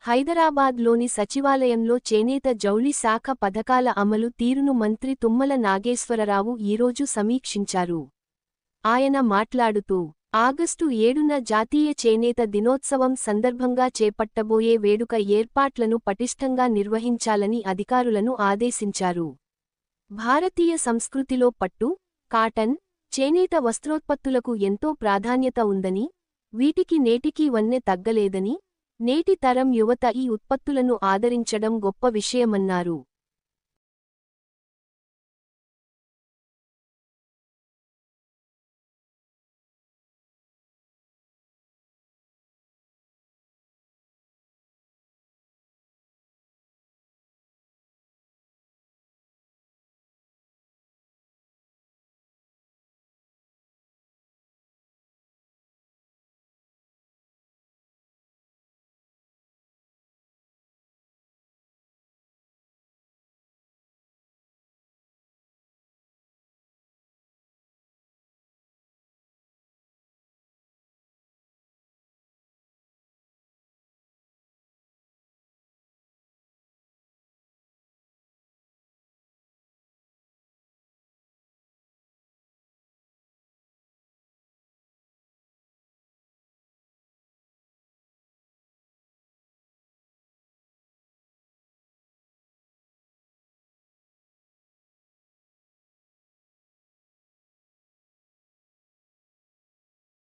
హైదరాబాద్లోని సచివాలయంలో చేనేత జౌళి శాఖ పథకాల అమలు తీరును మంత్రి తుమ్మల నాగేశ్వరరావు ఈరోజు సమీక్షించారు. ఆయన మాట్లాడుతూ, ఆగస్టు 7న జాతీయ చేనేత దినోత్సవం సందర్భంగా చేపట్టబోయే వేడుక ఏర్పాట్లను పటిష్టంగా నిర్వహించాలని అధికారులను ఆదేశించారు. భారతీయ సంస్కృతిలో పట్టు, కాటన్, చేనేత వస్త్రోత్పత్తులకు ఎంతో ప్రాధాన్యత ఉందని, వీటికి నేటికీ వన్నె తగ్గలేదని, నేటి తరం యువత ఈ ఉత్పత్తులను ఆదరించడం గొప్ప విషయమన్నారు.